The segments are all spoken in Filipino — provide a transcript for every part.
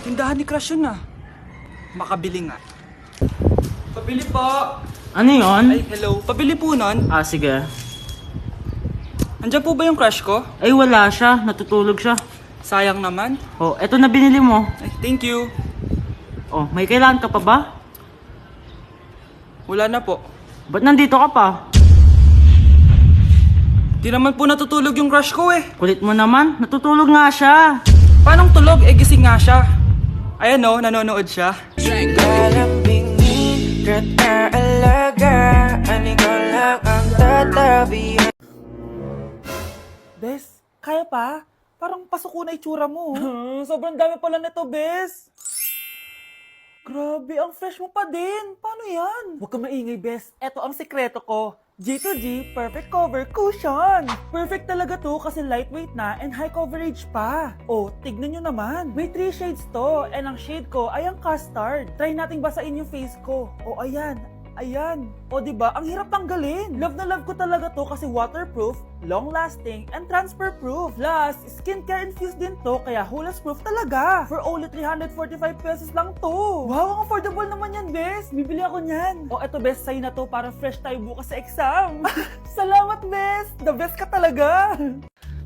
Tindahan ni Crush yun ah. Makabili nga. Pabili po. Ano yun? Ay, hello. Pabili po nun. Ah, sige. Andiyan po ba yung crush ko? Ay, wala siya. Natutulog siya. Sayang naman. Oh, eto na binili mo. Ay, thank you. Oh, may kailangan ka pa ba? Wala na po. Ba't nandito ka pa? Di naman po natutulog yung crush ko eh. Kulit mo naman. Natutulog nga siya. Paanong tulog? Eh, gising nga siya. Ayan o, nanonood siya. Kalambingin, alaga, ikaw lang ang tatabi. Bes, kaya pa? Parang pasuko na itsura mo. Sobrang dami pala nito, Bes. Grabe, ang fresh mo pa din. Paano yan? Huwag ka maingay, Bes. Eto ang sikreto ko. G2G Perfect Cover Cushion. Perfect talaga to kasi lightweight na and high coverage pa. Oh, tignan nyo naman. May 3 shades to and ang shade ko ay ang custard. Try nating basain yung face ko. Oh, ayan. Ayan. O diba, ang hirap tanggalin. Love na love ko talaga to kasi waterproof, long-lasting, and transfer-proof. Plus, skincare infused din to kaya hulas-proof talaga. For only 345 pesos lang to. Wow, ang affordable naman yan, Bes. Bibili ako niyan. O eto, Bes, sa'yo na to para fresh tayo bukas sa exam. Salamat, Bes. The best ka talaga.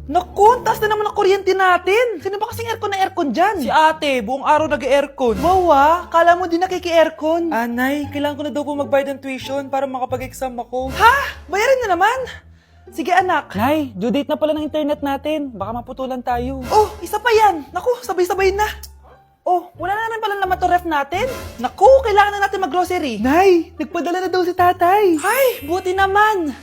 Naku, taas na naman ang kuryente natin. Sino ba kasing aircon dyan? Si ate, buong araw nag-aircon. Wow ah, kala mo din nakiki-aircon. Anay, kailangan ko na daw po magbayad ng tuition para makapag-exam ako. Ha? Bayarin na naman? Sige anak. Nay, due date na pala ng internet natin. Baka maputulan tayo. Oh, isa pa yan. Naku, sabay-sabay na. Oh, wala na naman pala naman to ref natin. Naku, kailangan na natin mag-grocery. Nay, nagpadala na daw si tatay. Ay, buti naman.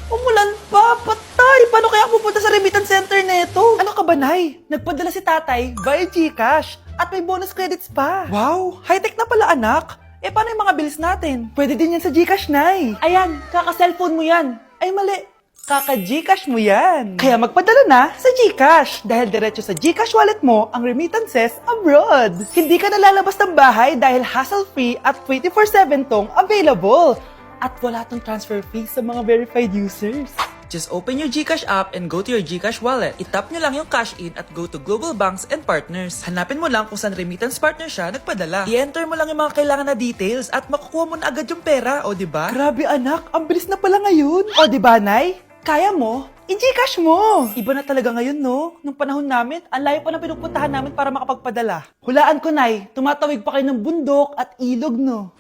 Umulan pa, patay! Paano kaya ako pupunta sa remittance center neto? Ano ka ba, Nay? Nagpadala si tatay via GCash at may bonus credits pa. Wow, high-tech na pala anak. Eh, paano yung mga bills natin? Pwede din yan sa GCash, Nay. Ayan, kaka-cellphone mo yan. Ay, mali. Kaka-GCash mo yan. Kaya magpadala na sa GCash dahil diretso sa GCash wallet mo ang remittances abroad. Hindi ka nalalabas ng bahay dahil hassle-free at 24/7 tong available. At wala tong transfer fee sa mga verified users. Just open your GCash app and go to your GCash wallet. Itap nyo lang yung cash in at go to global banks and partners. Hanapin mo lang kung saan remittance partner siya nagpadala. I-enter mo lang yung mga kailangan na details at makukuha mo na agad yung pera, o diba? Grabe anak, ang bilis na pala ngayon. O diba, Nay? Kaya mo? I-GCash mo! Iba na talaga ngayon, no? Nung panahon namin, ang layo pa ng pinupuntahan namin para makapagpadala. Hulaan ko, Nay, tumatawid pa kayo ng bundok at ilog, no?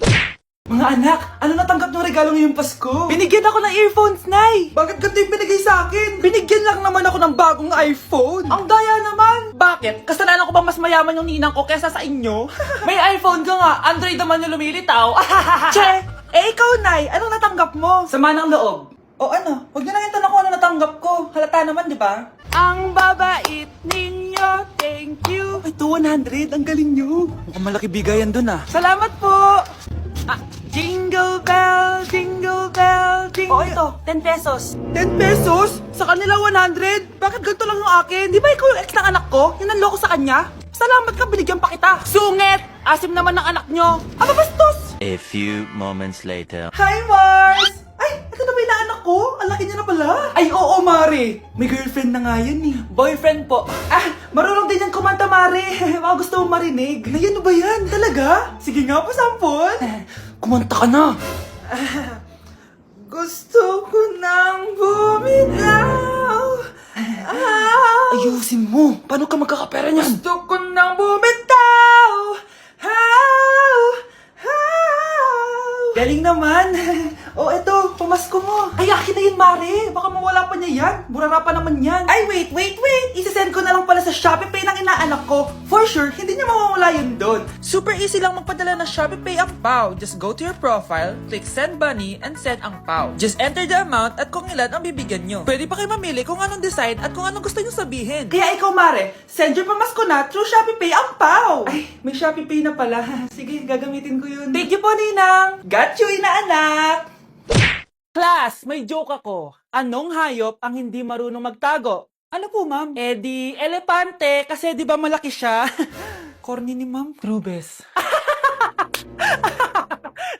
Mga anak, ano natanggap ng regalo ngayong Pasko? Binigyan ako ng earphones, Nay! Bakit ganito yung binigay sa akin? Binigyan lang naman ako ng bagong iPhone! Ang daya naman! Bakit? Kasalanan ko bang mas mayaman yung ninang ko kesa sa inyo? May iPhone ka nga, Android naman yung lumilitaw. Che! Eh ikaw, Nay, anong natanggap mo? Sama ng loob. O ano, huwag niyo lang yung tanong ko ano natanggap ko. Halata naman, di ba? Ang babait ninyo, thank you! Ay, 200, ang galing nyo. Mukhang malaki bigayan dun ah. Salamat po! Jingle bell, jingle bell, jingle... Oh, ito, 10 pesos. 10 pesos? Sa kanila 100? Bakit ganito lang yung akin? Di ba ikaw yung ex ng anak ko? Yung nanloko sa kanya? Salamat ka, binigyan pa kita. Sungit! Asim naman ng anak nyo. Aba, bastos! A few moments later. Hi, Mars! Ay, ito na ba yung anak ko? Ang laki niya na pala. Ay, oo, Mari. May girlfriend na nga yan eh. Boyfriend po. Ah, marunong din yan kumanta, Mari. Baka gusto mo marinig. Ay, ano ba yan? Talaga? Sige nga po, sampol. Kumanta ka na. Gusto ko nang bumitaw. Ayusin mo. Paano ka magkakapera niyan? Gusto ko nang bumitaw. Galing naman. Oh, eto, pamasko mo. Ay, akin na yun, Mare. Baka mawala pa niya yan. Burara pa naman yan. Ay, wait. Isisend ko na lang pala sa Shopee Pay ng inaanak ko. For sure, hindi niya mawawala yun doon. Super easy lang magpadala ng Shopee Pay ang PAW. Just go to your profile, click Send Money, and send ang PAW. Just enter the amount at kung ilan ang bibigyan nyo. Pwede pa kayo mamili kung anong design at kung anong gusto nyo sabihin. Kaya ikaw, Mare, send your pamasko na through Shopee Pay ang PAW. Ay, may Shopee Pay na pala. Sige, gagamitin ko yun. Thank you po, Ninang. Got you, inaanak. Class, may joke ako. Anong hayop ang hindi marunong magtago? Ano po, ma'am? Eh di, elepante, kasi di ba malaki siya? Corny ni ma'am. Trubes.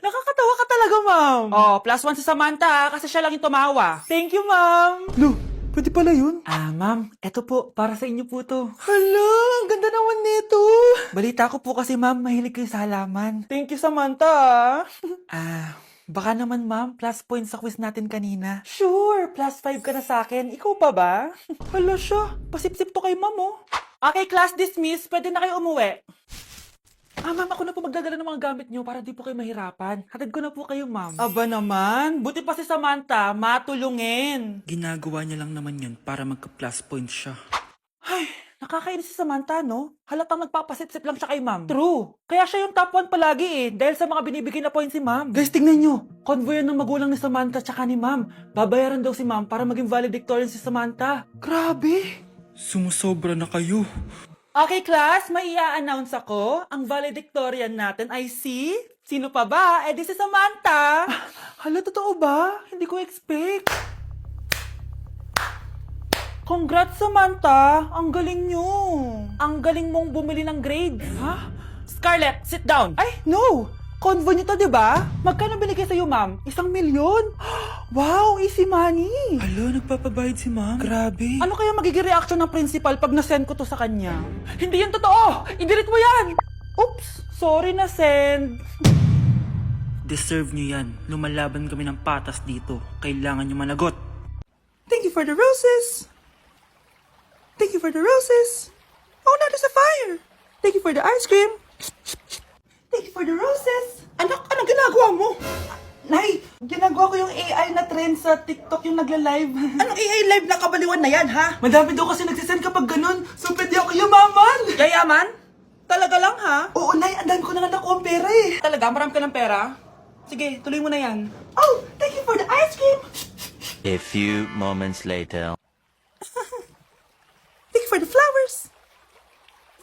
Nakakatawa ka talaga, ma'am. Oh, +1 sa Samantha, kasi siya lang yung tumawa. Thank you, ma'am. Lo, pwede pala yun? Ah, ma'am, eto po, para sa inyo po to. Hala, ang ganda naman nito. Balita ko po kasi ma'am, mahilig kayo sa halaman. Thank you, Samantha. Baka naman ma'am, plus points sa quiz natin kanina. Sure, plus 5 ka na sa akin. Ikaw pa ba? Hala siya, pasip-sip to kay ma'am oh. Okay, class dismiss. Pwede na kayo umuwi. Ma'am, ako na po magdadala ng mga gamit nyo para di po kayo mahirapan. Hatid ko na po kayo, ma'am. Aba naman, buti pa si Samantha, matulungin. Ginagawa niya lang naman yun para magka-plus points siya. Ay, nakakainis si Samantha, no? Halatang nagpapasip-sip lang siya kay ma'am. True. Kaya siya yung top 1 palagi dahil sa mga binibigay na points si ma'am. Guys, tingnan nyo. Convoy yan ng magulang ni Samantha tsaka ni ma'am. Babayaran daw si ma'am para maging valedictorian si Samantha. Grabe. Sumusobra na kayo. Okay, class, may i-announce ako. Ang valedictorian natin ay si... Sino pa ba? Eh, di si Samantha. Hala, totoo ba? Hindi ko expect. Congrats, Samantha! Ang galing nyo! Ang galing mong bumili ng grades! Ha? Scarlett, sit down! Ay, no! Convo nyo to, diba? Magkano binigay sa'yo, ma'am? 1 milyon? Wow, easy money! Alo, nagpapabayad si ma'am? Grabe! Ano kaya magiging reaction ng principal pag nasend ko to sa kanya? Hindi yan totoo! I-delete mo yan! Oops! Sorry na send! Deserve nyo yan. Lumalaban kami ng patas dito. Kailangan nyo managot. Thank you for the roses! Thank you for the roses. Oh, now there's a fire. Thank you for the ice cream. Thank you for the roses. Anak, anong ginagawa mo? Nay, ginagawa ko yung AI na trend sa TikTok yung nagla-live. Anong AI live na kabaliwan na yan, ha? Madami daw kasi nagsisend kapag ganun. So, pwede ako yumaman. Yayaman? Talaga lang, ha? Oo, Nay, ang dami ko na nga nakuha ang pera eh. Talaga? Marami ka ng pera? Sige, tuloy mo na yan. Oh, thank you for the ice cream. A few moments later. Thank you for the flowers.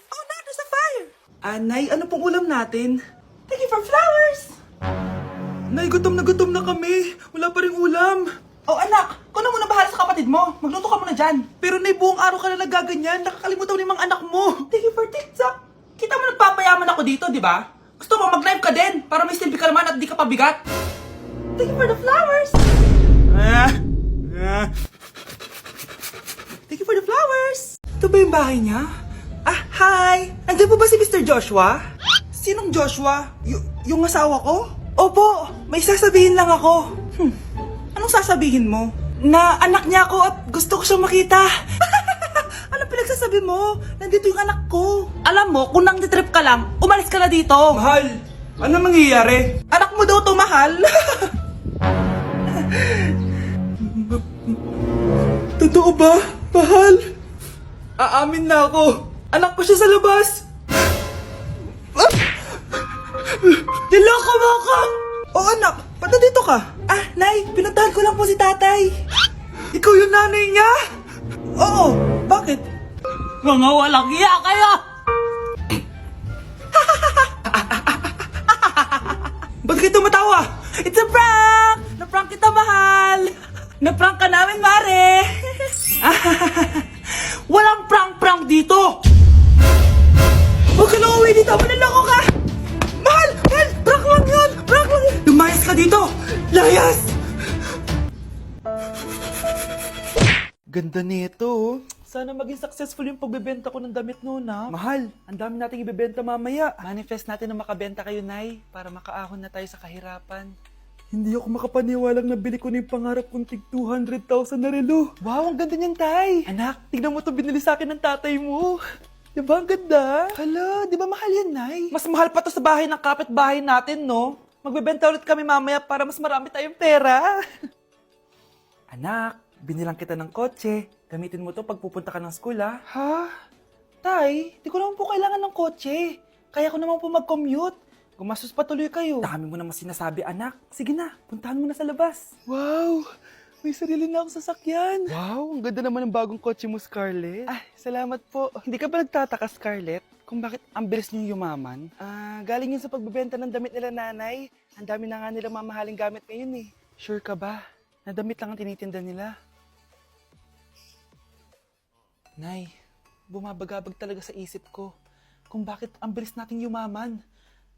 Oh, now there's a fire. Nay, ano pong ulam natin? Thank you for flowers. Nay, gutom na kami. Wala pa rin ulam. Oh, anak, kung na muna bahala sa kapatid mo. Magluto ka muna dyan. Pero Nay, buong araw ka na nagaganyan. Nakakalimutan mo yung mga anak mo. Thank you for TikTok. Kita mo nagpapayaman ako dito, di ba? Gusto mo mag-live ka din para may silbi ka naman at di ka pabigat. Thank you for the flowers. Thank you for the flowers. Ito ba yung bahay niya? Hi! Andiyan po ba si Mr. Joshua? Sinong Joshua? Yung asawa ko? Opo, may sasabihin lang ako. Anong sasabihin mo? Na anak niya ako at gusto ko siyang makita. Anong pinagsasabi mo? Nandito yung anak ko. Alam mo, kung nang trip ka lang, umalis ka na dito. Mahal, ano mangyayari? Anak mo daw to, mahal. Totoo ba, mahal? Aamin na ako. Anak ko siya sa labas. Niloko mo ako! Oh, anak, ba't nandito ka? Nay, pinuntahan ko lang po si tatay. Ikaw yung nanay niya? Oo, bakit? Mga walang iya kayo! Ba't kayo tumatawa? It's a prank! Na-prank kita, mahal! Na-prank ka namin, mare! Walang prank-prank dito! Huwag ka na uwi dito! Manaloko ka! Mahal! Mahal! Prank lang yun! Prank lang yun! Lumayas ka dito! Layas! Ganda nito, oh. Sana maging successful yung pagbebenta ko ng damit noon, ha? Mahal, ang dami nating ibebenta mamaya. Manifest natin na makabenta kayo, Nay, para makaahon na tayo sa kahirapan. Hindi ako makapaniwalang nabili ko na yung pangarap kong tig 200,000 na relo. Wow, ang ganda niyan, Tay. Anak, tignan mo to binili sa akin ng tatay mo. Diba ang ganda? Hala, di ba mahal yan, Nay? Mas mahal pa to sa bahay ng kapitbahay natin, no? Magbebenta ulit kami mamaya para mas marami tayong pera. Anak, binilang kita ng kotse. Gamitin mo to pag pupunta ka ng school, ha? Ha? Tay, di ko naman po kailangan ng kotse. Kaya ko naman po mag-commute. Gumastos pa tuloy kayo. Dami mo naman sinasabi, anak. Sige na, puntahan mo na sa labas. Wow! May sarili na akong sasakyan. Wow, ang ganda naman ng bagong kotse mo, Scarlett. Salamat po. Hindi ka ba nagtataka, Scarlett, kung bakit ang bilis niyong yumaman? Galing yun sa pagbebenta ng damit nila, nanay. Ang dami na nga nila mamahaling gamit ngayon eh. Sure ka ba? Na damit lang ang tinitinda nila? Nay, bumabagabag talaga sa isip ko kung bakit ang bilis nating yumaman.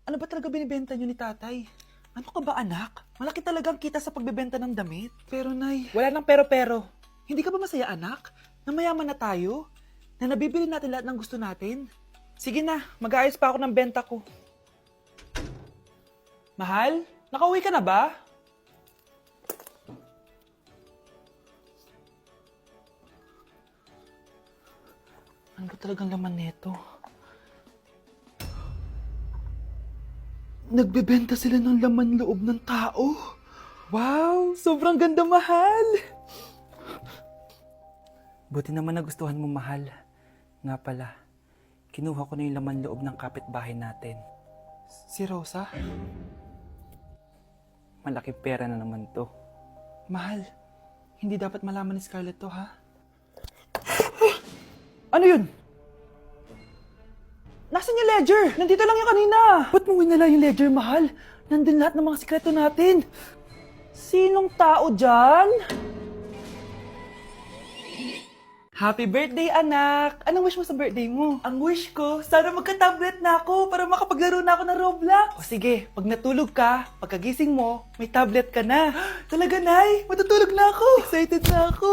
Ano ba talaga binibenta niyo ni tatay? Ano ka ba, anak? Malaki talagang kita sa pagbebenta ng damit. Pero, Nay, wala nang pero-pero. Hindi ka ba masaya, anak? Na mayaman na tayo? Na nabibili natin lahat ng gusto natin? Sige na, mag-aayos pa ako ng benta ko. Mahal, nakauwi ka na ba? Ano ba talagang laman neto? Nagbebenta sila ng laman loob ng tao. Wow, sobrang ganda, mahal. Buti naman nagustuhan mo, mahal. Nga pala, kinuha ko na yung laman loob ng kapitbahay natin. Si Rosa? Malaking pera na naman to. Mahal, hindi dapat malaman ni Scarlett to, ha? Ano yun? Nasaan yung ledger? Nandito lang yung kanina. Ba't mo winala yung ledger, mahal? Nandun lahat ng mga sikreto natin. Sinong tao dyan? Happy birthday, anak! Anong wish mo sa birthday mo? Ang wish ko, sana magka-tablet na ako para makapaglaro na ako ng Roblox. O sige, pag natulog ka, pagkagising mo, may tablet ka na. Talaga, Nay? Matutulog na ako. Excited na ako.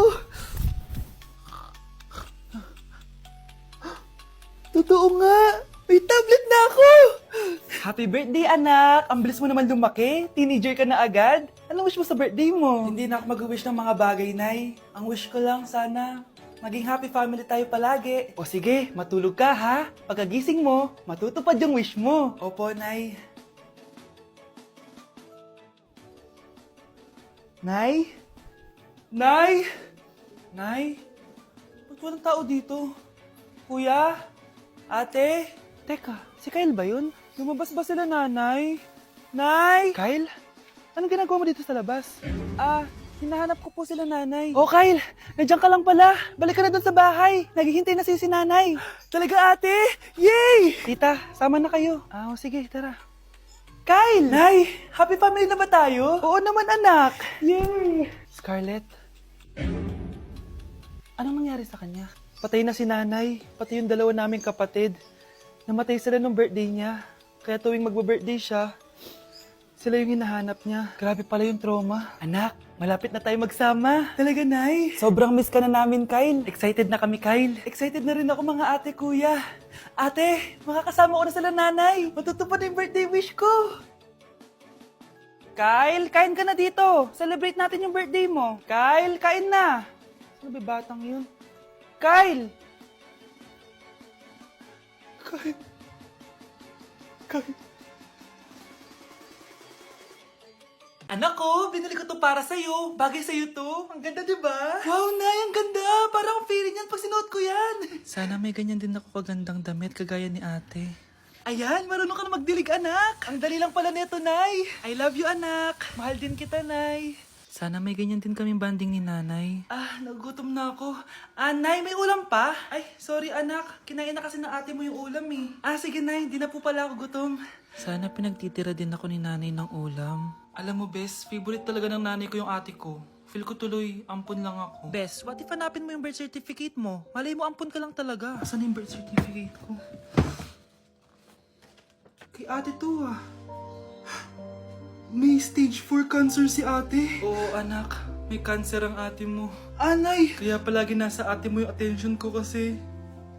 Totoo nga! May tablet na ako! Happy birthday, anak! Ang bilis mo naman lumaki. Teenager ka na agad. Anong wish mo sa birthday mo? Hindi na ako mag-wish ng mga bagay, Nay. Ang wish ko lang, sana maging happy family tayo palagi. O sige, matulog ka, ha? Pagkagising mo, matutupad yung wish mo. Opo, Nay. Nay? Nay? Nay? Ba't walang tao dito? Kuya? Ate? Teka, si Kyle ba yun? Lumabas ba sila, nanay? Nay! Kyle? Anong ginagawa mo dito sa labas? Hinahanap ko po sila, nanay. Oh, Kyle! Nandiyan ka lang pala. Balik ka na doon sa bahay. Naghihintay na si nanay. Talaga, ate? Yay! Tita, sama na kayo. Sige, tara. Kyle! Nay! Happy family na ba tayo? Oo naman, anak. Yay! Scarlett? Anong nangyari sa kanya? Patay na si nanay, pati yung dalawa naming kapatid. Namatay sila nung birthday niya. Kaya tuwing magbe-birthday siya, sila yung hinahanap niya. Grabe pala yung trauma. Anak, malapit na tayo magsama. Talaga, Nay. Sobrang miss ka na namin, Kyle. Excited na kami, Kyle. Excited na rin ako, mga ate, kuya. Ate, makakasama ko na sila, nanay. Matutupad na yung birthday wish ko. Kyle, kain ka na dito. Celebrate natin yung birthday mo. Kyle, kain na. Sino ba batang yun? Kyle! Kyle. Anak ko, binili ko to para sa'yo. Bagay sa'yo to. Ang ganda, diba? Wow, Nay, ang ganda. Parang feeling yan pag sinuot ko yan. Sana may ganyan din ako kagandang damit kagaya ni ate. Ayan, marunong ka na magdilig, anak. Ang dali lang pala nito, Nay. I love you, anak. Mahal din kita, Nay. Sana may ganyan din kaming banding ni nanay. Nagugutom na ako. Nay, may ulam pa? Ay, sorry anak. Kinain na kasi ng ate mo yung ulam eh. Sige Nay, di na po pala ako gutom. Sana pinagtitira din ako ni nanay ng ulam. Alam mo, Bes, favorite talaga ng nanay ko yung ate ko. Feel ko tuloy, ampun lang ako. Bes, what if hanapin mo yung birth certificate mo? Malay mo, ampun ka lang talaga. Asan yung birth certificate ko? Kay ate to May stage 4 cancer si ate. Oo, anak. May cancer ang ate mo. Anay! Kaya palagi nasa ate mo yung attention ko kasi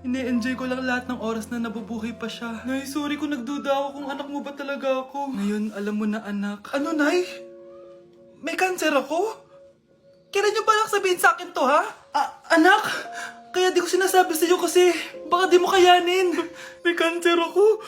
ine-enjoy ko lang lahat ng oras na nabubuhay pa siya. Nay, sorry kung nagduda ako kung anak mo ba talaga ako. Ngayon, alam mo na, anak. Ano, Nay? May cancer ako? Kailan niyo ba lang sabihin sa akin to, ha? Anak! Kaya di ko sinasabi sa iyo kasi baka di mo kayanin. May cancer ako.